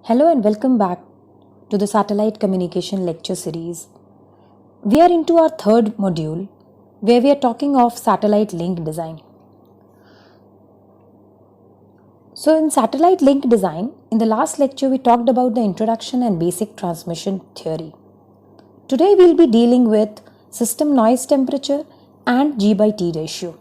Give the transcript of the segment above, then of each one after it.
Hello and welcome back to the Satellite Communication Lecture Series. We are into our third module where we are talking of satellite link design. So in satellite link design, in the last lecture we talked about the introduction and basic transmission theory. Today we will be dealing with system noise temperature and G/T ratio.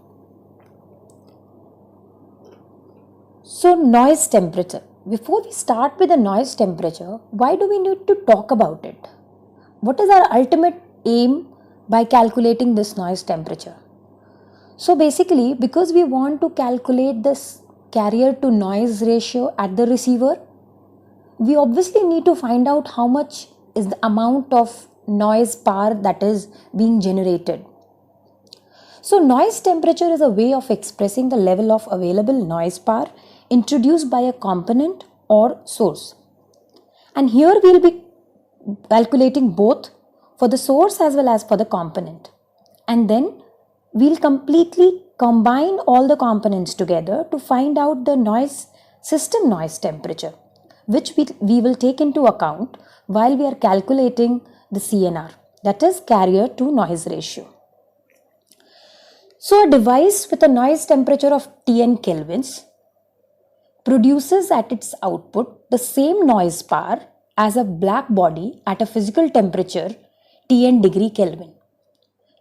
So noise temperature. Before we start with the noise temperature, why do we need to talk about it? What is our ultimate aim by calculating this noise temperature? So basically, because we want to calculate this carrier to noise ratio at the receiver, we obviously need to find out how much is the amount of noise power that is being generated. So noise temperature is a way of expressing the level of available noise power introduced by a component or source. And here we will be calculating both for the source as well as for the component. And then we will completely combine all the components together to find out the system noise temperature, which we will take into account while we are calculating the CNR, that is carrier to noise ratio. So a device with a noise temperature of Tn kelvins produces at its output the same noise power as a black body at a physical temperature Tn degree Kelvin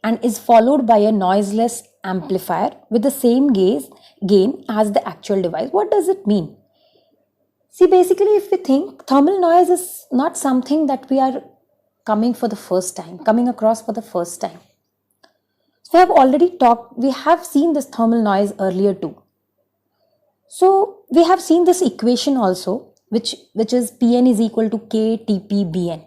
and is followed by a noiseless amplifier with the same gain as the actual device. What does it mean? See, basically if we think, thermal noise is not something that we are coming across for the first time. So we have seen this thermal noise earlier too. So we have seen this equation also, which is Pn is equal to K Tp Bn,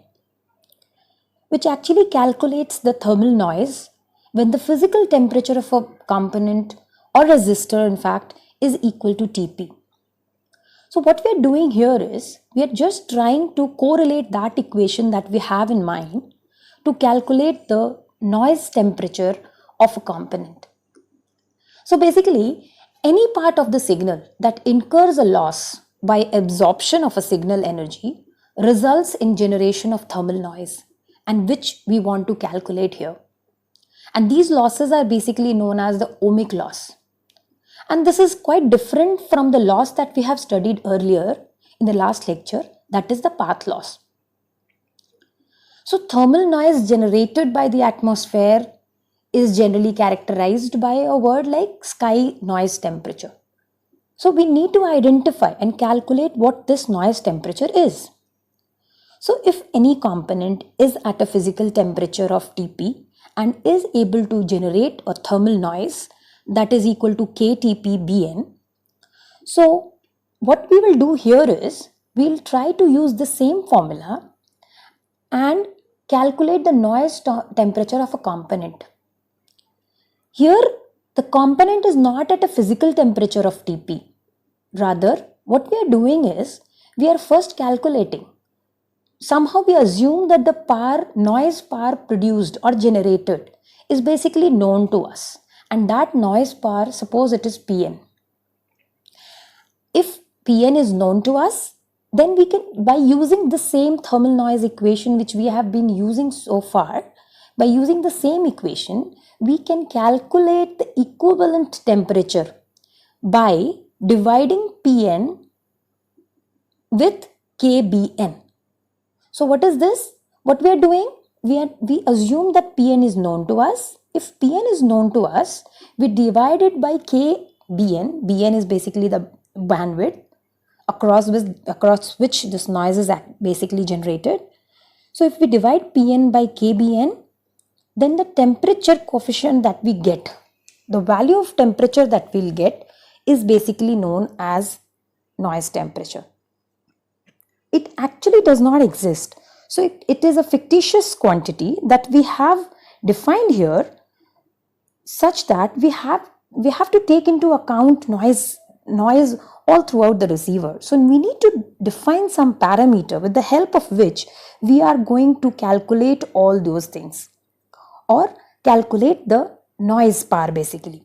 which actually calculates the thermal noise when the physical temperature of a component or resistor in fact is equal to Tp. So what we are doing here is we are just trying to correlate that equation that we have in mind to calculate the noise temperature of a component. So basically, any part of the signal that incurs a loss by absorption of a signal energy results in generation of thermal noise, and which we want to calculate here. And these losses are basically known as the ohmic loss. And this is quite different from the loss that we have studied earlier in the last lecture, that is the path loss. So thermal noise generated by the atmosphere is generally characterized by a word like sky noise temperature. So we need to identify and calculate what this noise temperature is. So if any component is at a physical temperature of Tp and is able to generate a thermal noise that is equal to KTP Bn, so what we will do here is we will try to use the same formula and calculate the noise temperature of a component. Here, the component is not at a physical temperature of Tp. Rather, what we are doing is, we are first calculating. Somehow we assume that the noise power produced or generated is basically known to us. And that noise power, suppose it is Pn. If Pn is known to us, then we can, by using the same thermal noise equation which we have been using so far, by using the same equation, we can calculate the equivalent temperature by dividing Pn with Kbn. So what is this? What we are doing? We assume that Pn is known to us. If Pn is known to us, we divide it by Kbn. Bn is basically the bandwidth across which this noise is basically generated. So if we divide Pn by Kbn, then the temperature coefficient that we get, the value of temperature that we'll get is basically known as noise temperature. It actually does not exist. So it is a fictitious quantity that we have defined here such that we have to take into account noise all throughout the receiver. So we need to define some parameter with the help of which we are going to calculate all those things, or calculate the noise power basically.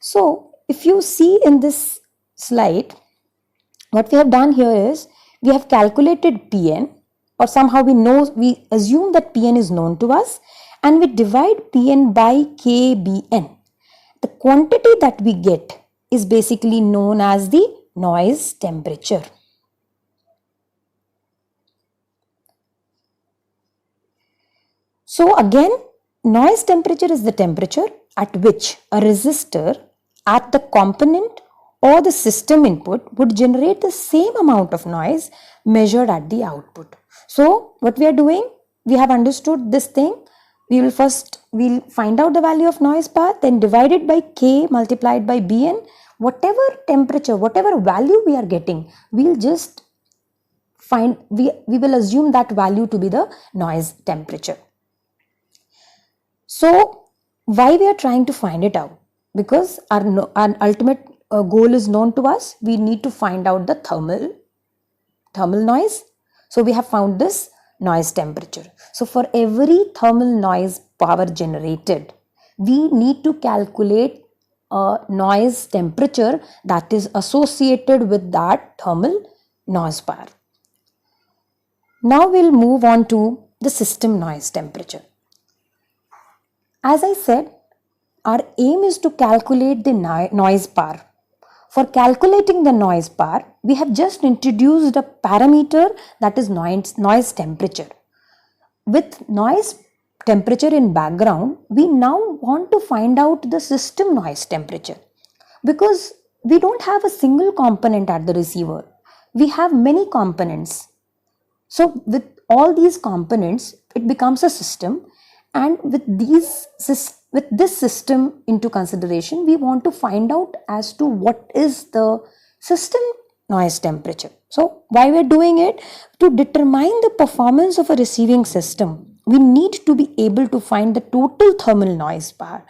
So if you see in this slide, what we have done here is We have calculated Pn, or somehow we assume that Pn is known to us, and we divide Pn by kBn. The quantity that we get is basically known as the noise temperature. So again, noise temperature is the temperature at which a resistor at the component or the system input would generate the same amount of noise measured at the output. So what we are doing, we have understood this thing. We'll find out the value of noise power, then divide it by K multiplied by Bn. Whatever temperature, whatever value we are getting, we'll just we will assume that value to be the noise temperature. So why we are trying to find it out? Because our ultimate goal is known to us. We need to find out the thermal noise. So we have found this noise temperature. So for every thermal noise power generated, we need to calculate a noise temperature that is associated with that thermal noise power. Now we'll move on to the system noise temperature. As I said, our aim is to calculate the noise power. For calculating the noise power, we have just introduced a parameter that is noise temperature. With noise temperature in background, we now want to find out the system noise temperature, because we don't have a single component at the receiver. We have many components. So with all these components, it becomes a system, and with this system into consideration, we want to find out as to what is the system noise temperature. So why we are doing it? To determine the performance of a receiving system, we need to be able to find the total thermal noise power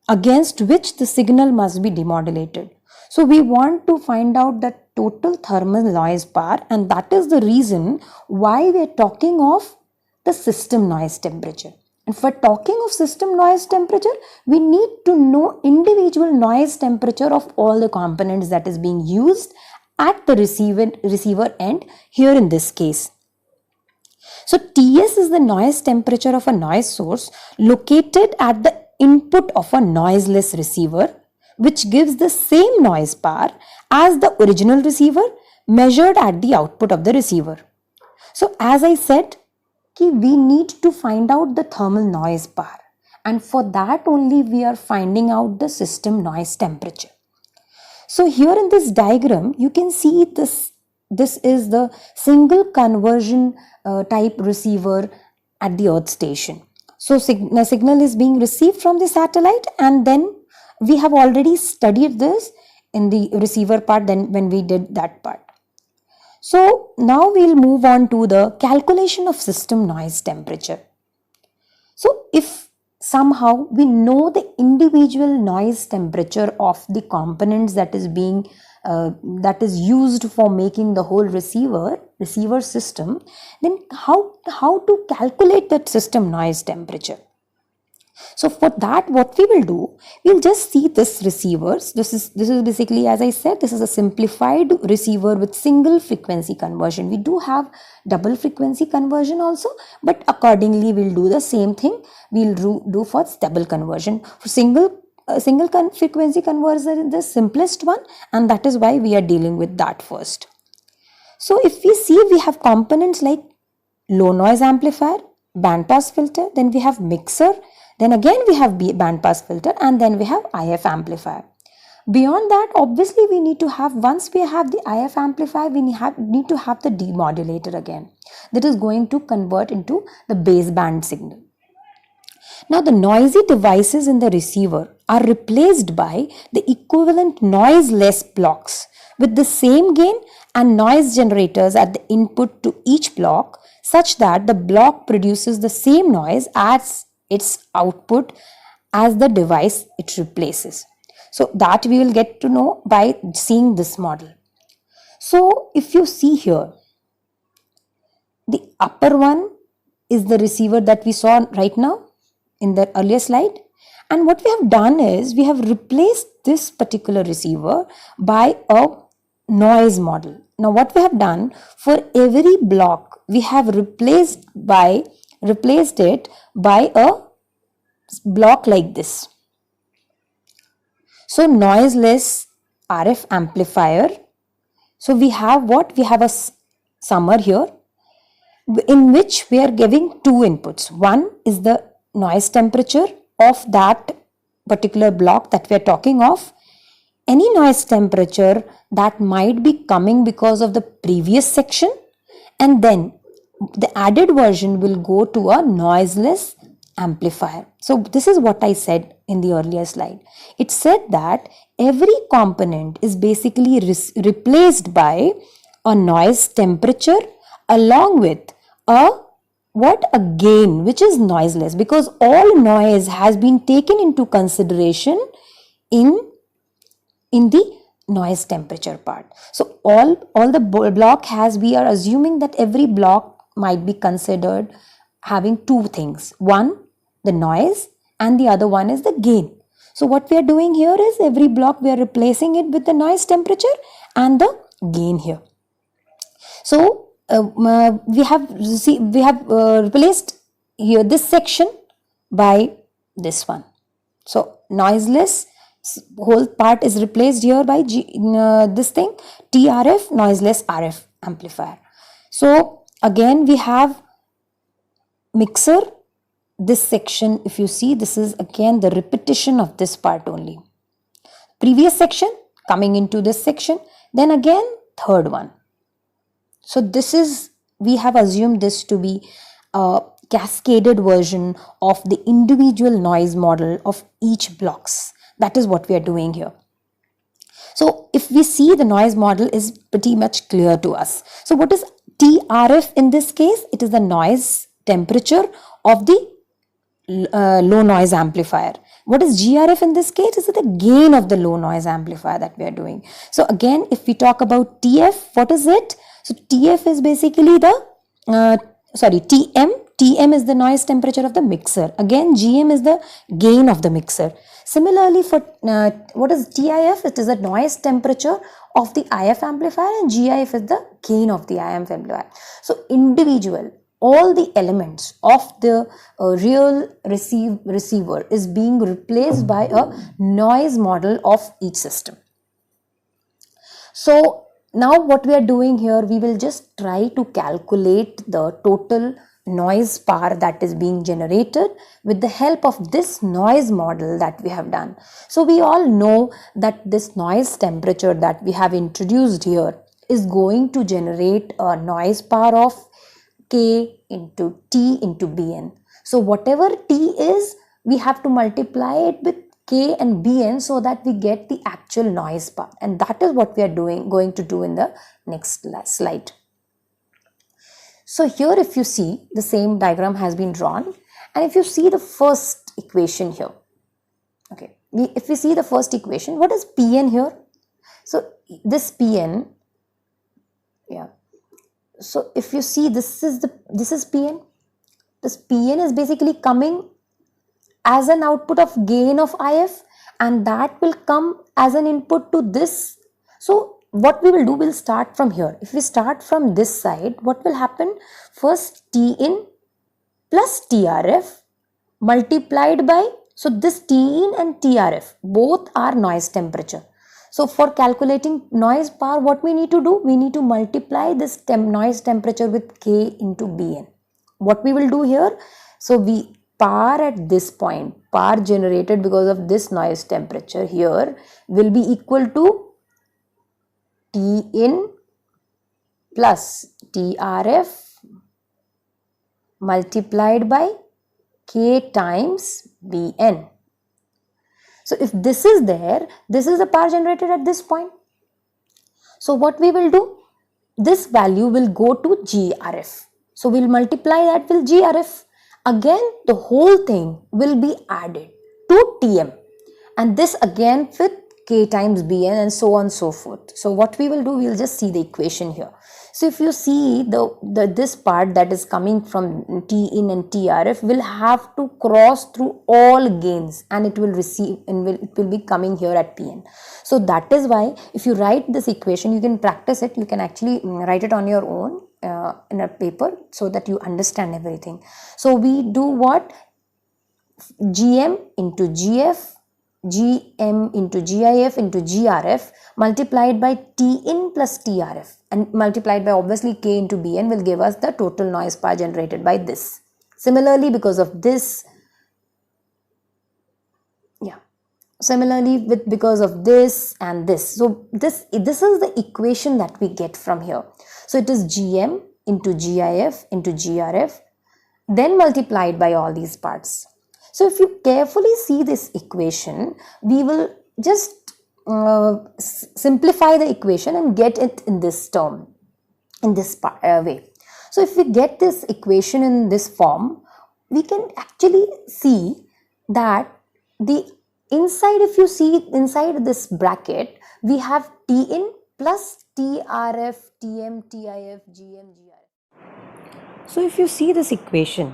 against which the signal must be demodulated. So we want to find out the total thermal noise power, and that is the reason why we are talking of the system noise temperature. And for talking of system noise temperature, we need to know individual noise temperature of all the components that is being used at the receiver end here in this case. So Ts is the noise temperature of a noise source located at the input of a noiseless receiver, which gives the same noise power as the original receiver measured at the output of the receiver. So as I said, we need to find out the thermal noise power, and for that only we are finding out the system noise temperature. So here in this diagram, you can see this is the single conversion type receiver at the earth station. So the signal is being received from the satellite, and then we have already studied this in the receiver part when we did that part. So now we'll move on to the calculation of system noise temperature. So if somehow we know the individual noise temperature of the components that is used for making the whole receiver system, then how to calculate that system noise temperature? So for that, what we will do, we'll just see this receivers. This is basically, as I said, this is a simplified receiver with single frequency conversion. We do have double frequency conversion also, but accordingly we'll do the same thing we'll do for double conversion. For single frequency conversion is the simplest one, and that is why we are dealing with that first. So if we see, we have components like low noise amplifier, band pass filter, then we have mixer, then again we have band pass filter, and then we have IF amplifier. Beyond that, obviously we need to have, once we have the IF amplifier, we need to have the demodulator again. That is going to convert into the baseband signal. Now the noisy devices in the receiver are replaced by the equivalent noiseless blocks with the same gain and noise generators at the input to each block, such that the block produces the same noise as its output as the device it replaces. So that we will get to know by seeing this model. So if you see here, the upper one is the receiver that we saw right now in the earlier slide. And what we have done is we have replaced this particular receiver by a noise model. now what we have done, for every block we have replaced it by a block like this. So noiseless RF amplifier. So we have what? We have a summer here in which we are giving two inputs. One is the noise temperature of that particular block that we are talking of. Any noise temperature that might be coming because of the previous section, and then the added version will go to a noiseless amplifier. So this is what I said in the earlier slide. It said that every component is basically replaced by a noise temperature along with a gain which is noiseless, because all noise has been taken into consideration in the noise temperature part. So all the block has, we are assuming that every block might be considered having two things. One, the noise, and the other one is the gain. So what we are doing here is every block we are replacing it with the noise temperature and the gain here. So we have replaced here this section by this one. So noiseless whole part is replaced here by this thing, TRF, noiseless RF amplifier. So again we have mixer. This section, if you see, this is again the repetition of this part only. Previous section coming into this section, then again third one. So this is, we have assumed this to be a cascaded version of the individual noise model of each blocks. That is what we are doing here. So if we see, the noise model is pretty much clear to us. So what is TRF in this case? It is the noise temperature of the low noise amplifier. What is GRF in this case? Is it the gain of the low noise amplifier that we are doing? So again, if we talk about TF, what is it? So TF is basically the TM is the noise temperature of the mixer. Again, GM is the gain of the mixer. Similarly, for what is TIF? It is the noise temperature of the IF amplifier, and GIF is the gain of the IF amplifier. So individual, all the elements of the real receiver is being replaced by a noise model of each system. So now what we are doing here, we will just try to calculate the total noise power that is being generated with the help of this noise model that we have done. So we all know that this noise temperature that we have introduced here is going to generate a noise power of K into T into Bn. So whatever T is, we have to multiply it with K and Bn so that we get the actual noise power, and that is what we are going to do in the next slide. So here, if you see, the same diagram has been drawn, and if you see the first equation here, okay, if we see the first equation, what is Pn here? So this Pn, yeah. So if you see, this is Pn. This Pn is basically coming as an output of gain of IF, and that will come as an input to this. So what we will do, we'll start from here. If we start from this side, what will happen? First Tin plus TRF multiplied by, so this Tin and TRF both are noise temperature. So for calculating noise power, what we need to do? We need to multiply this noise temperature with K into Bn. What we will do here? So we power at this point, power generated because of this noise temperature here will be equal to Tin plus TRF multiplied by K times Bn. So if this is there, this is the power generated at this point. So what we will do? This value will go to GRF. So we'll multiply that with GRF. Again, the whole thing will be added to Tm, and this again with K times Bn, and so on and so forth. So what we will do, we'll just see the equation here. So if you see this part that is coming from T in and TRF will have to cross through all gains, and it will receive and it will be coming here at PN. So that is why if you write this equation, you can practice it. You can actually write it on your own in a paper so that you understand everything. So we do what? GM into GF, GM into GIF into GRF multiplied by Tin plus TRF and multiplied by obviously K into Bn will give us the total noise power generated by this. Similarly, because of this, because of this and this. So this is the equation that we get from here. So it is GM into GIF into GRF then multiplied by all these parts. So if you carefully see this equation, we will just simplify the equation and get it in this term, in this way. So if we get this equation in this form, we can actually see that the inside, if you see inside this bracket, we have Tin plus TRF, TM, TIF, GM, GRF. So if you see this equation,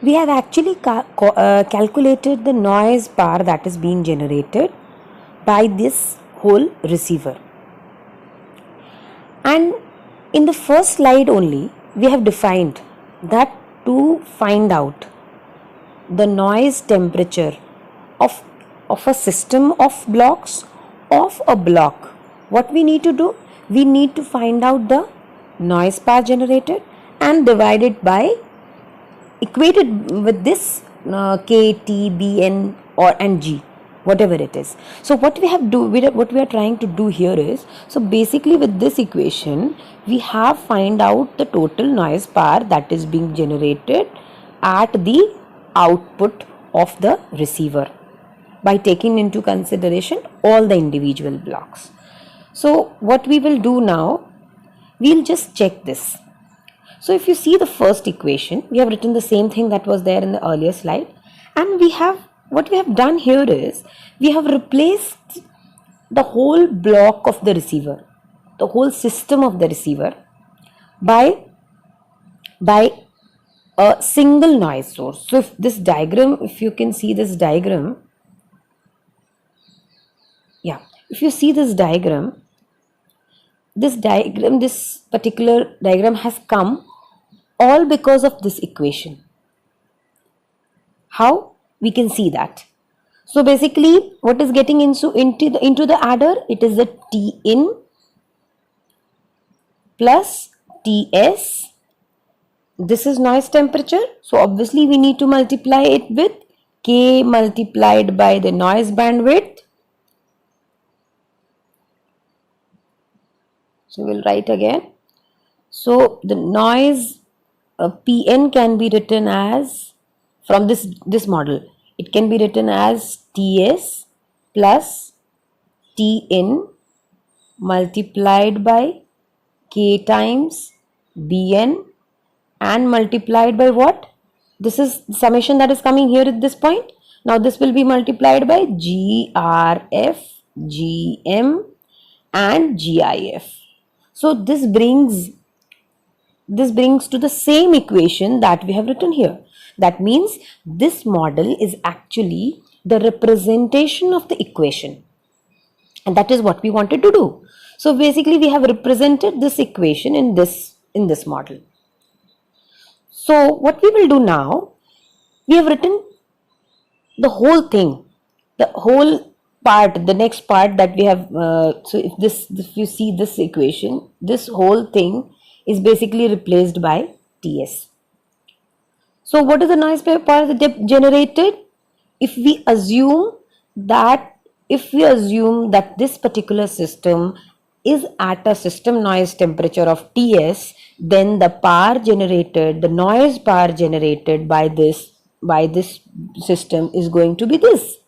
we have actually calculated the noise power that is being generated by this whole receiver. And in the first slide only, we have defined that to find out the noise temperature of a system of blocks, of a block, what we need to do? We need to find out the noise power generated and divide it by, equated with this K, T, B, N and G, whatever it is. So what we are trying to do here is, so basically with this equation, we have find out the total noise power that is being generated at the output of the receiver by taking into consideration all the individual blocks. So what we will do now, we'll just check this. So if you see the first equation, we have written the same thing that was there in the earlier slide, and what we have done here is we have replaced the whole block of the receiver, the whole system of the receiver by a single noise source. So if this diagram, if you can see this diagram, if you see this diagram, this particular diagram has come all because of this equation. How? We can see that. So basically, what is getting into the adder? It is the Tin plus Ts. This is noise temperature. So obviously, we need to multiply it with K multiplied by the noise bandwidth. So we'll write again. So the noise Pn can be written as, from this model, it can be written as Ts plus Tin multiplied by K times Bn and multiplied by what? This is the summation that is coming here at this point. Now this will be multiplied by GRF, GM and GIF. So this brings to the same equation that we have written here. That means this model is actually the representation of the equation, and that is what we wanted to do. So basically we have represented this equation in this model. So what we will do now, we have written the whole thing, the whole part, the next part that we have. So if you see this equation, this whole thing is basically replaced by Ts. So what is the noise power generated? If we assume that this particular system is at a system noise temperature of Ts, then the power generated, the noise power generated by this system is going to be this.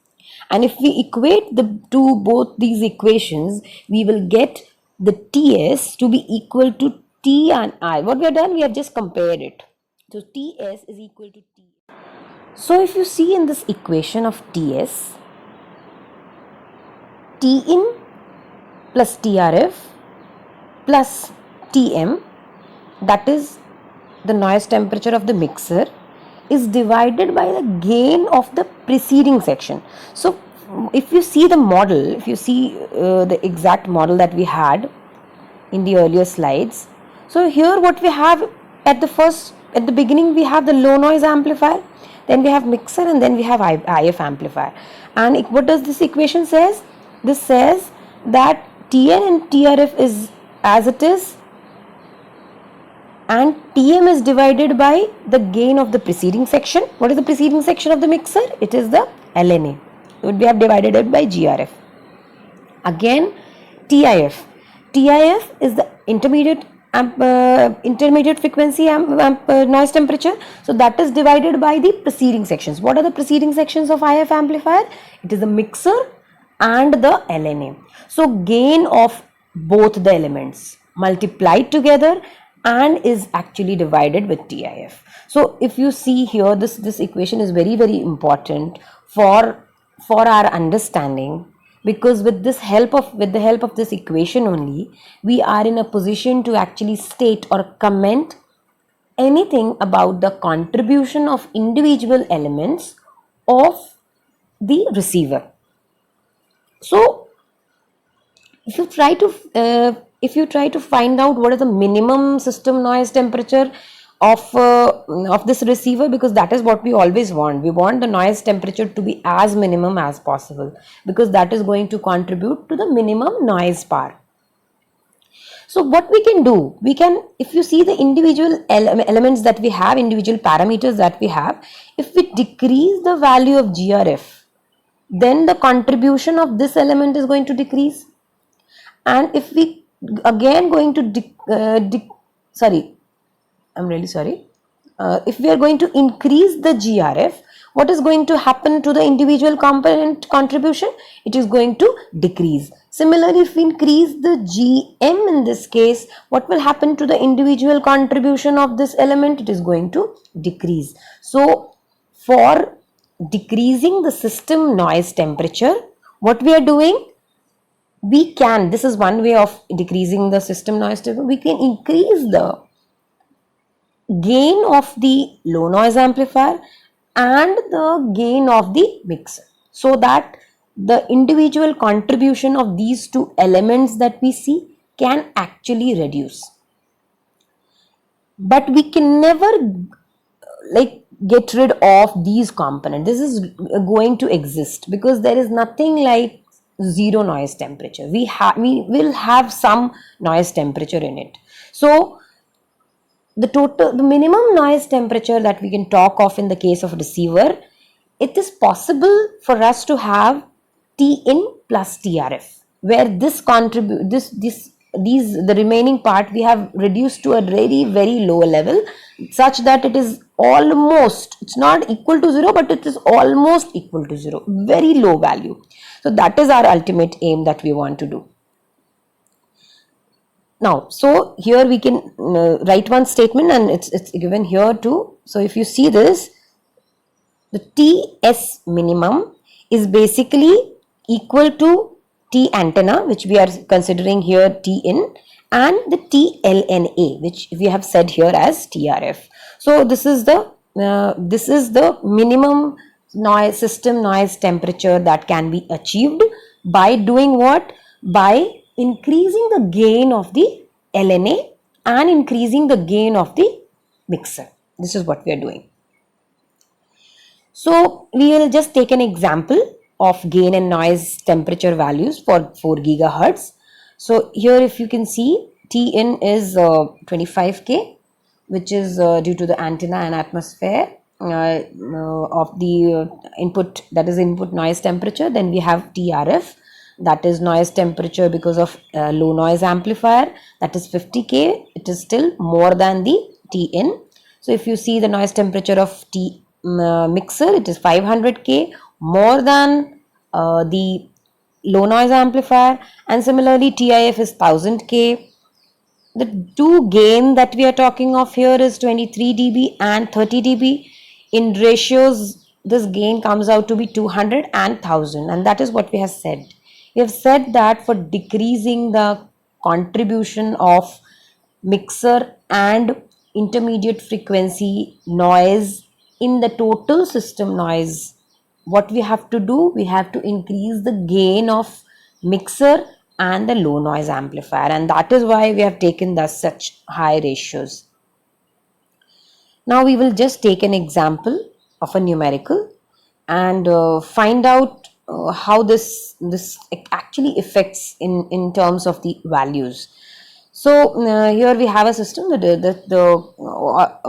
And if we equate both these equations, we will get the Ts to be equal to T and I. What we have done, we have just compared it. So Ts is equal to T. So if you see in this equation of Ts, Tin plus TRF plus Tm, that is the noise temperature of the mixer, is divided by the gain of the preceding section. So if you see the model, if you see the exact model that we had in the earlier slides, so here what we have at the beginning, we have the low noise amplifier, then we have mixer, and then we have IF amplifier. And what does this equation says? This says that Tn and TRF is as it is, and Tm is divided by the gain of the preceding section. What is the preceding section of the mixer? It is the LNA. We have divided it by GRF. Again, TIF. TIF is the intermediate frequency noise temperature. So that is divided by the preceding sections. What are the preceding sections of IF amplifier? It is the mixer and the LNA. So gain of both the elements multiplied together and is actually divided with TIF. So if you see here, this equation is very, very important for our understanding, because with the help of this equation only, we are in a position to actually state or comment anything about the contribution of individual elements of the receiver. So if you try to find out what is the minimum system noise temperature of this receiver, because that is what we always want. We want the noise temperature to be as minimum as possible, because that is going to contribute to the minimum noise power. So what we can do, if you see the individual elements that we have, individual parameters that we have, if we decrease the value of GRF, then the contribution of this element is going to decrease. And if we again going to if we are going to increase the GRF, what is going to happen to the individual component contribution? It is going to decrease. Similarly, if we increase the GM in this case, what will happen to the individual contribution of this element? It is going to decrease. So for decreasing the system noise temperature, what we are doing? This is one way of decreasing the system noise temperature. We can increase the gain of the low noise amplifier and the gain of the mixer, so that the individual contribution of these two elements that we see can actually reduce. But we can never get rid of these components. This is going to exist, because there is nothing like zero noise temperature. We will have some noise temperature in it. So the minimum noise temperature that we can talk of in the case of receiver, it is possible for us to have Tin plus TRF, where the remaining part we have reduced to a very, very low level, such that it is almost, it's not equal to zero, but it is almost equal to zero, very low value. So that is our ultimate aim that we want to do. Now, so here we can write one statement, and it's given here too. So if you see this, the TS minimum is basically equal to T antenna, which we are considering here Tin, and the TLNA, which we have said here as TRF. So this is the minimum system noise temperature that can be achieved by doing what? By increasing the gain of the LNA and increasing the gain of the mixer. This is what we are doing. So we will just take an example of gain and noise temperature values for 4 gigahertz. So here, if you can see, Tin is 25K, which is due to the antenna and atmosphere of the input, that is input noise temperature. Then we have TRF, that is noise temperature because of low noise amplifier, that is 50K. It is still more than the Tin. So if you see the noise temperature of mixer, it is 500K, more than the low noise amplifier, and similarly TIF is 1000K. The two gain that we are talking of here is 23 dB and 30 dB. In ratios, this gain comes out to be 200 and 1000, and that is what we have said. We have said that for decreasing the contribution of mixer and intermediate frequency noise in the total system noise, what we have to do, we have to increase the gain of mixer and the low noise amplifier, and that is why we have taken thus such high ratios. Now we will just take an example of a numerical and find out how this actually affects in terms of the values. So here we have a system that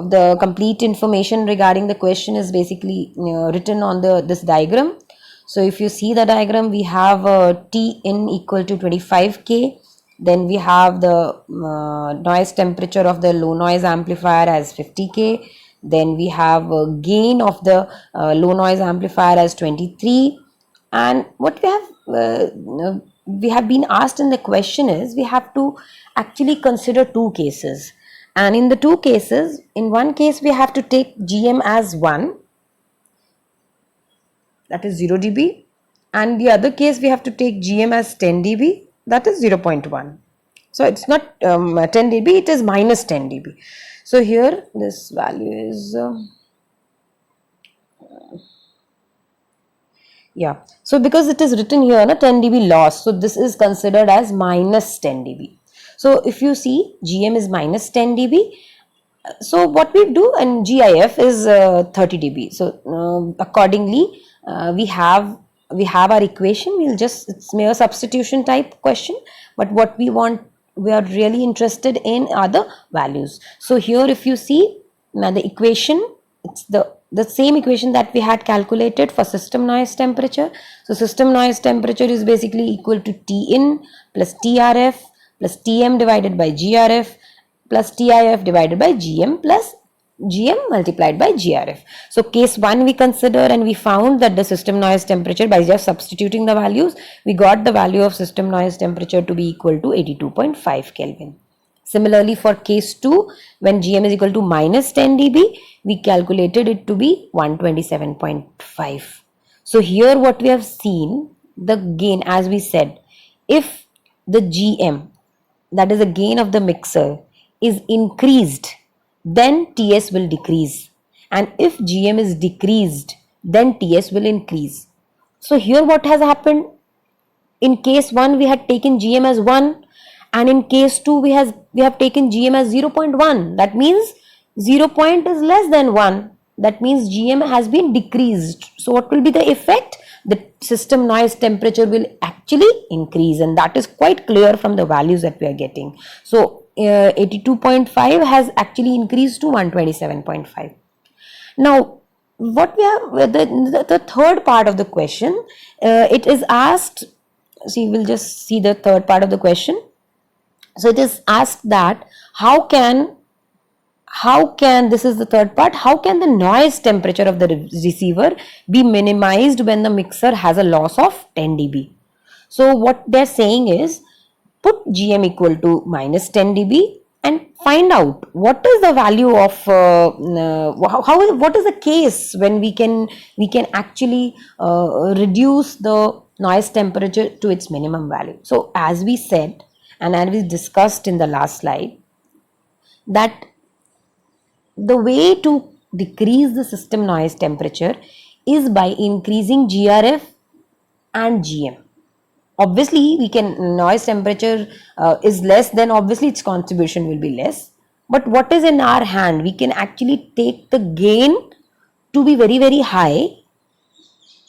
the complete information regarding the question is basically written on this diagram. So if you see the diagram, we have T in equal to 25K. Then we have the noise temperature of the low noise amplifier as 50K. Then we have a gain of the low noise amplifier as 23. And what we have been asked in the question is we have to actually consider two cases. And in the two cases, in one case we have to take GM as 1, that is 0 dB, and the other case we have to take GM as 10 dB, that is 0.1. So it's not 10 dB, it is minus 10 dB. So here this value is yeah, so because it is written here 10 dB loss, so this is considered as minus 10 dB. So if you see GM is minus 10 dB, so what we do, and GIF is 30 dB. So accordingly we have our equation. We'll just, it's mere substitution type question, but what we are really interested in are the values. So here if you see now the equation, it's the same equation that we had calculated for system noise temperature. So system noise temperature is basically equal to T in plus TRF plus TM divided by GRF plus TIF divided by GM plus GM multiplied by GRF. So case 1 we consider, and we found that the system noise temperature, by just substituting the values, we got the value of system noise temperature to be equal to 82.5 Kelvin. Similarly for case 2, when GM is equal to minus 10 dB, we calculated it to be 127.5. So here what we have seen, the gain, as we said, if the GM, that is the gain of the mixer, is increased, then TS will decrease, and if GM is decreased, then TS will increase. So here what has happened, in case 1 we had taken GM as 1, and in case 2 we have taken GM as 0.1. that means 0 point is less than 1, that means GM has been decreased. So what will be the effect? The system noise temperature will actually increase, and that is quite clear from the values that we are getting. So 82.5 has actually increased to 127.5. Now what we have, the third part of the question, it is asked, see, we'll just see the third part of the question. So it is asked that how can, this is the third part, how can the noise temperature of the receiver be minimized when the mixer has a loss of 10 dB? So what they're saying is, put GM equal to minus 10 dB and find out what is the value of what is the case when we can actually reduce the noise temperature to its minimum value. So as we said, and as we discussed in the last slide, that the way to decrease the system noise temperature is by increasing GRF and GM. Obviously we can, noise temperature is less, then obviously its contribution will be less, but what is in our hand, we can actually take the gain to be very very high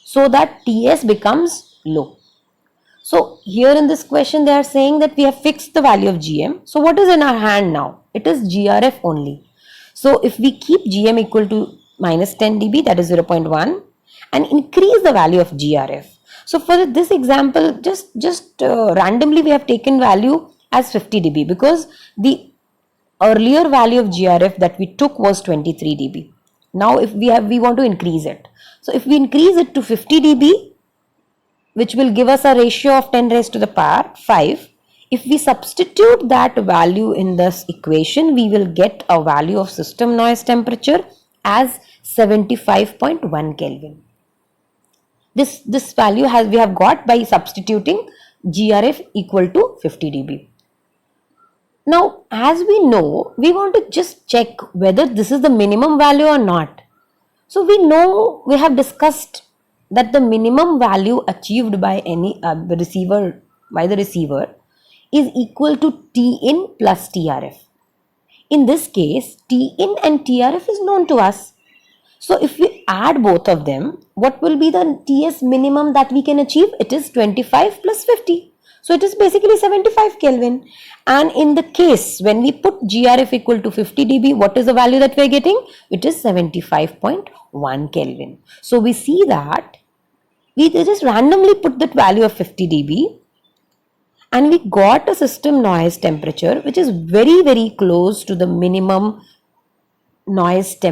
so that TS becomes low. So here in this question they are saying that we have fixed the value of GM. So what is in our hand now? It is GRF only. So if we keep GM equal to minus 10 dB, that is 0.1, and increase the value of GRF. So for this example, just randomly we have taken value as 50 dB because the earlier value of GRF that we took was 23 dB. Now if we want to increase it. So if we increase it to 50 dB, which will give us a ratio of 10 raised to the power 5. If we substitute that value in this equation, we will get a value of system noise temperature as 75.1 Kelvin. This value we have got by substituting GRF equal to 50 dB. Now, as we know, we want to just check whether this is the minimum value or not. So we know, we have discussed that the minimum value achieved by any receiver, by the receiver, is equal to T in plus TRF. In this case, T in and TRF is known to us. So if we add both of them, what will be the TS minimum that we can achieve? It is 25 plus 50. So it is basically 75 Kelvin. And in the case when we put GRF equal to 50 dB, what is the value that we are getting? It is 75.1 Kelvin. So we see that we just randomly put that value of 50 dB and we got a system noise temperature which is very, very close to the minimum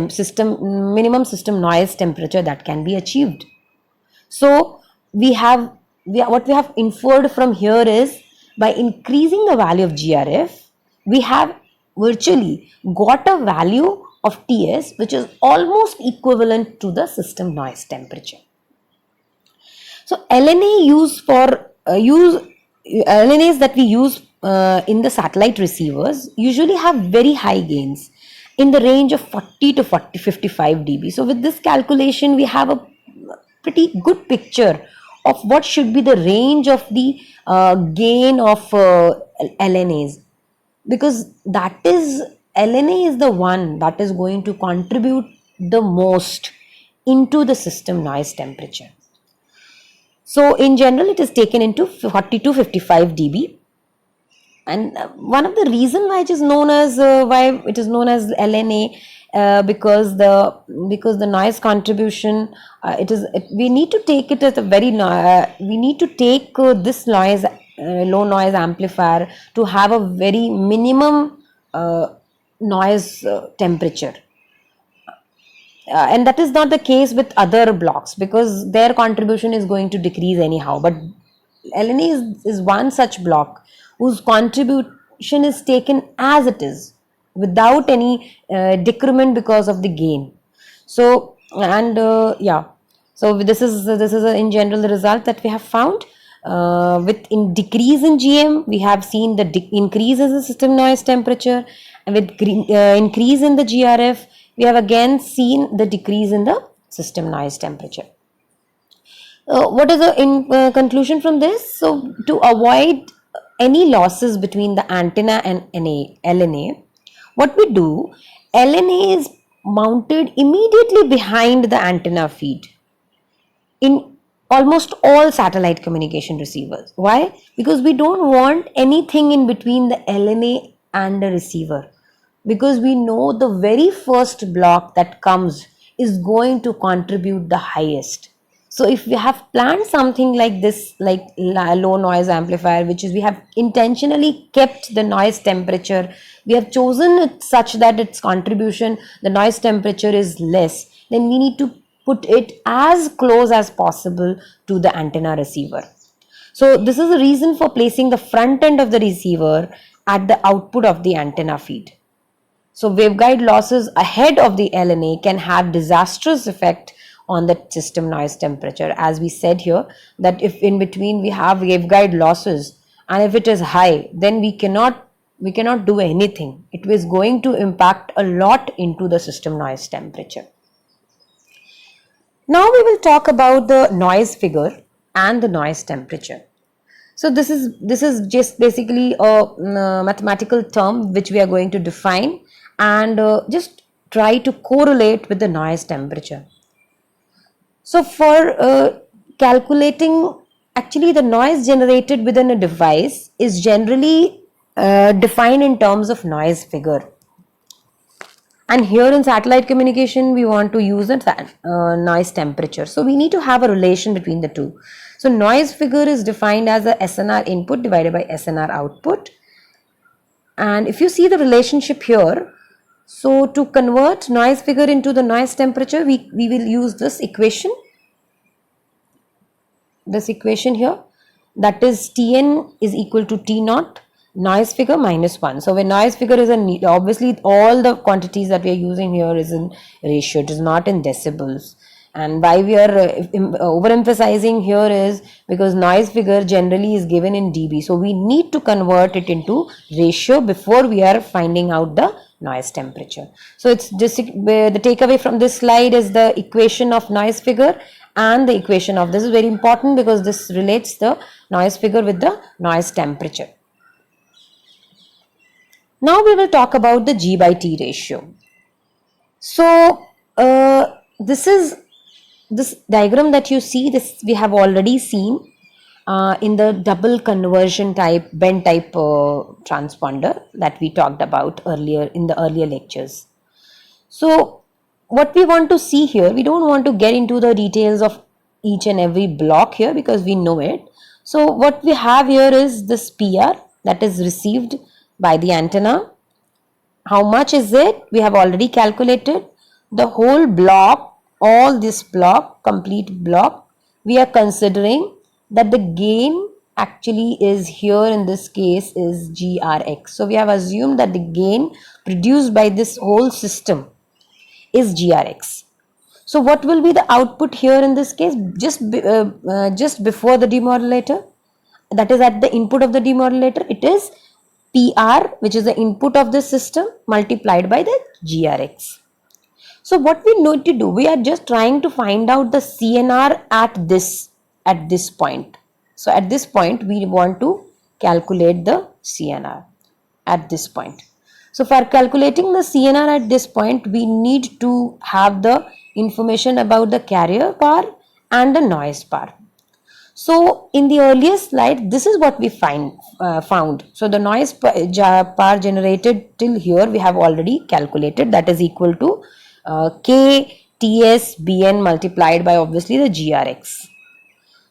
system noise temperature that can be achieved. So what we have inferred from here is, by increasing the value of GRF, we have virtually got a value of TS which is almost equivalent to the system noise temperature. So LNAs that we use in the satellite receivers usually have very high gains in the range of 40 to 55 dB. So with this calculation, we have a pretty good picture of what should be the range of the gain of LNAs, because LNA is the one that is going to contribute the most into the system noise temperature. So in general, it is taken into 40 to 55 dB. And one of the reason why it is known as LNA, because the noise contribution, we need to take it as a very we need to take this noise low noise amplifier to have a very minimum noise temperature. And that is not the case with other blocks, because their contribution is going to decrease anyhow. But LNA is one such block whose contribution is taken as it is, without any decrement because of the gain. So so this is in general the result that we have found. With decrease in GM, we have seen the increase in the system noise temperature, and with increase in the GRF, we have again seen the decrease in the system noise temperature. What is the conclusion from this? So to avoid any losses between the antenna and LNA, what we do, LNA is mounted immediately behind the antenna feed in almost all satellite communication receivers. Why? Because we don't want anything in between the LNA and the receiver, because we know the very first block that comes is going to contribute the highest. So if we have planned something like this, like low noise amplifier, which is we have intentionally kept the noise temperature, we have chosen it such that its contribution, the noise temperature is less, then we need to put it as close as possible to the antenna receiver. So this is the reason for placing the front end of the receiver at the output of the antenna feed. So waveguide losses ahead of the LNA can have disastrous effect on the system noise temperature. As we said here, that if in between we have waveguide losses, and if it is high, then we cannot do anything. It is going to impact a lot into the system noise temperature. Now we will talk about the noise figure and the noise temperature. So this is just basically a mathematical term which we are going to define and just try to correlate with the noise temperature. So for calculating, actually the noise generated within a device is generally defined in terms of noise figure. And here in satellite communication, we want to use a noise temperature. So we need to have a relation between the two. So noise figure is defined as a SNR input divided by SNR output. And if you see the relationship here, so to convert noise figure into the noise temperature, we will use this equation. This equation here, that is Tn is equal to T naught noise figure minus 1. So when noise figure is obviously all the quantities that we are using here is in ratio, it is not in decibels. And why we are overemphasizing here is because noise figure generally is given in dB. So we need to convert it into ratio before we are finding out the noise temperature. So it's just the takeaway from this slide is the equation of noise figure and the equation of this is very important because this relates the noise figure with the noise temperature. Now we will talk about the G by T ratio. So this diagram that you see, this we have already seen in the double conversion type bend type transponder that we talked about earlier in the earlier lectures. So what we want to see here, we don't want to get into the details of each and every block here because we know it. So what we have here is this PR that is received by the antenna. How much is it? We have already calculated. The whole block, all this block, complete block, we are considering that the gain actually is here in this case is GRX. So we have assumed that the gain produced by this whole system is GRX. So what will be the output here in this case? Just before the demodulator, that is at the input of the demodulator, it is PR, which is the input of the system, multiplied by the GRX. So what we need to do, we are just trying to find out the CNR at this point. So at this point, we want to calculate the CNR at this point. So for calculating the CNR at this point, we need to have the information about the carrier power and the noise power. So in the earlier slide, this is what we found. So the noise power generated till here we have already calculated, that is equal to KTSBN multiplied by obviously the GRX.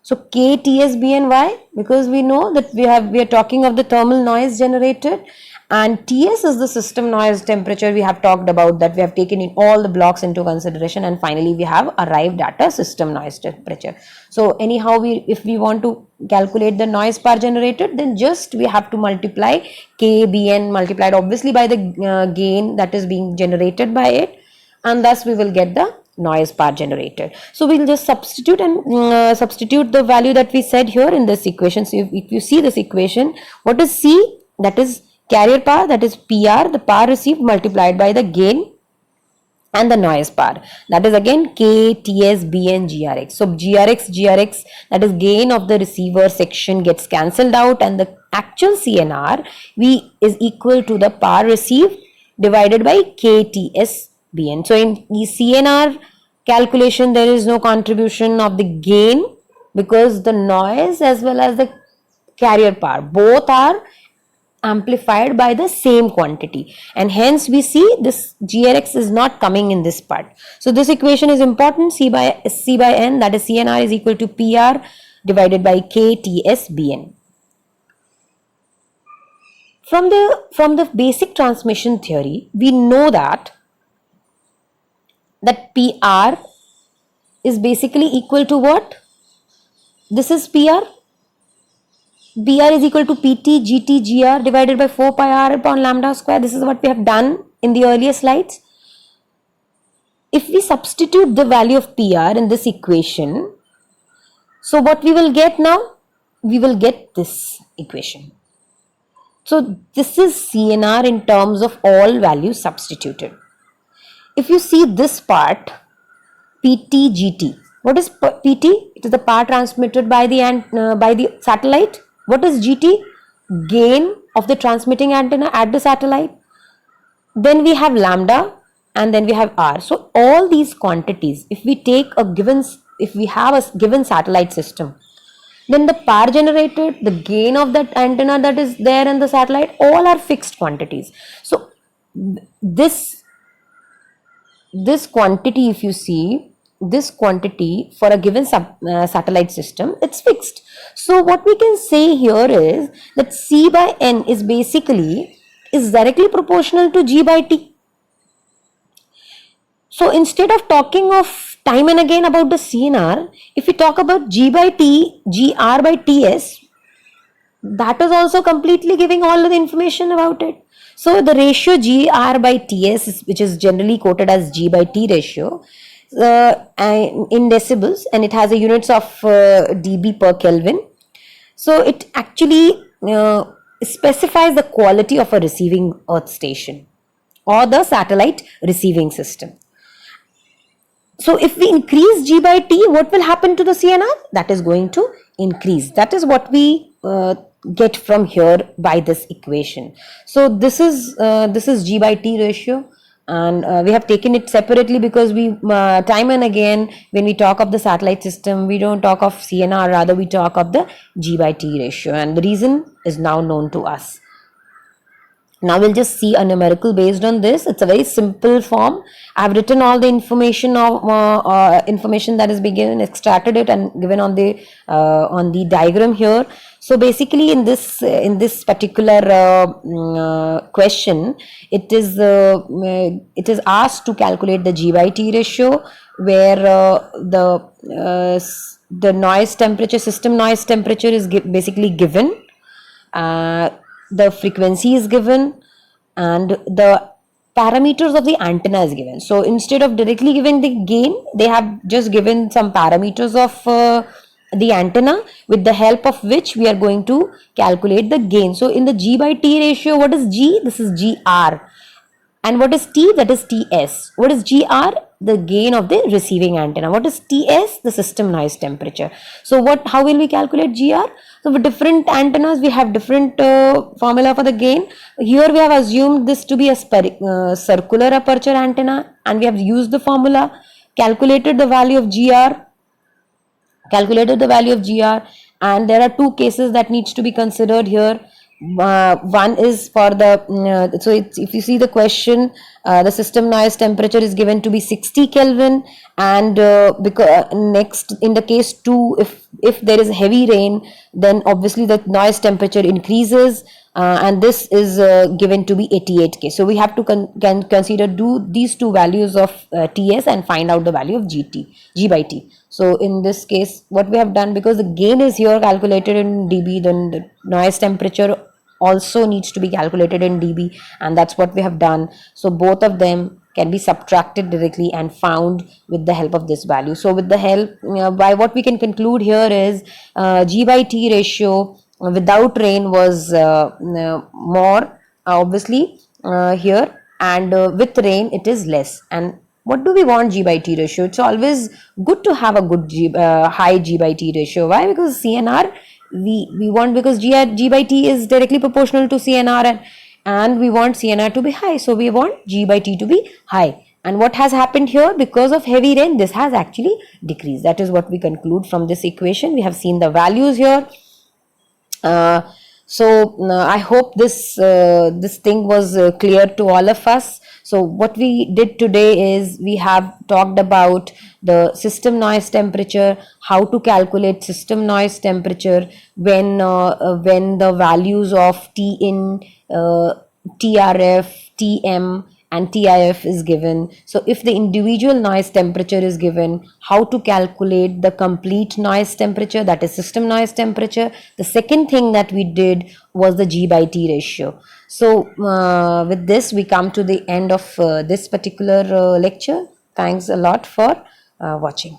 So KTSBN, why? Because we know that we are talking of the thermal noise generated, and TS is the system noise temperature. We have talked about that, we have taken in all the blocks into consideration, and finally we have arrived at a system noise temperature. So anyhow, if we want to calculate the noise power generated, then just we have to multiply KBN multiplied obviously by the gain that is being generated by it, and thus we will get the noise power generated. So we'll just substitute and substitute the value that we said here in this equation. So if you see this equation, what is C? That is carrier power, that is PR, the power received multiplied by the gain, and the noise power, that is again KTSBN GRX. So GRX, that is gain of the receiver section, gets cancelled out, and the actual CNR is equal to the power received divided by KTSBN. So in the CNR calculation, there is no contribution of the gain because the noise as well as the carrier power both are amplified by the same quantity, and hence we see this GRX is not coming in this part. So this equation is important. C by N, that is CNR is equal to PR divided by KTSBN. From the basic transmission theory, we know that PR is basically equal to what? This is PR. BR is equal to PT GT GR divided by 4 pi R upon lambda square. This is what we have done in the earlier slides. If we substitute the value of PR in this equation, so what we will get now? We will get this equation. So this is CNR in terms of all values substituted. If you see this part, PT GT. What is PT? It is the power transmitted by the satellite. What is GT? Gain of the transmitting antenna at the satellite. Then we have lambda, and then we have R. So all these quantities, if we have a given satellite system, then the power generated, the gain of that antenna that is there in the satellite, all are fixed quantities. So this quantity, if you see, this quantity for a given satellite system, it's fixed. So what we can say here is that C by N is directly proportional to G by T. So instead of talking of time and again about the CNR, if we talk about G by T, GR by TS, that is also completely giving all of the information about it. So the ratio GR by TS, which is generally quoted as G by T ratio, in decibels, and it has a units of dB per Kelvin. So it actually specifies the quality of a receiving earth station or the satellite receiving system. So if we increase G by T, what will happen to the CNR? That is going to increase. That is what we get from here by this equation. So this is G by T ratio, and we have taken it separately because we time and again when we talk of the satellite system, we don't talk of CNR, rather we talk of the G by T ratio, and the reason is now known to us. Now we'll just see a numerical based on this. It's a very simple form. I've written all the information information that is being given, extracted it, and given on the diagram here. So basically, in this particular question, it is asked to calculate the G by T ratio, where the noise temperature, system noise temperature, is basically given. The frequency is given, and the parameters of the antenna is given. So instead of directly giving the gain, they have just given some parameters of the antenna, with the help of which we are going to calculate the gain. So in the G by T ratio, what is G? This is GR. And what is T? That is TS. What is GR? The gain of the receiving antenna. What is TS? The system noise temperature. So how will we calculate GR? So for different antennas, we have different formula for the gain. Here we have assumed this to be a circular aperture antenna, and we have used the formula, calculated the value of GR, and there are two cases that needs to be considered here. One is for the if you see the question, the system noise temperature is given to be 60 Kelvin, and because next in the case 2, if there is heavy rain, then obviously the noise temperature increases, and this is given to be 88 K. So we have to consider these two values of TS and find out the value of G by T. So in this case, what we have done, because the gain is here calculated in dB, then the noise temperature also needs to be calculated in dB, and that's what we have done. So both of them can be subtracted directly and found with the help of this value. So with the help, by what we can conclude here is G by T ratio without rain was more, obviously, here, and with rain it is less. And what do we want G by T ratio? It's always good to have a good high G by T ratio. Why? Because CNR, we want, because G by T is directly proportional to CNR, and we want CNR to be high. So we want G by T to be high. And what has happened here? Because of heavy rain, this has actually decreased. That is what we conclude from this equation. We have seen the values here. So I hope this thing was clear to all of us. So what we did today is we have talked about the system noise temperature, how to calculate system noise temperature when the values of T in, TRF, TM and TIF is given. So if the individual noise temperature is given, how to calculate the complete noise temperature, that is system noise temperature. The second thing that we did was the G by T ratio. So with this we come to the end of this particular lecture. Thanks a lot for watching.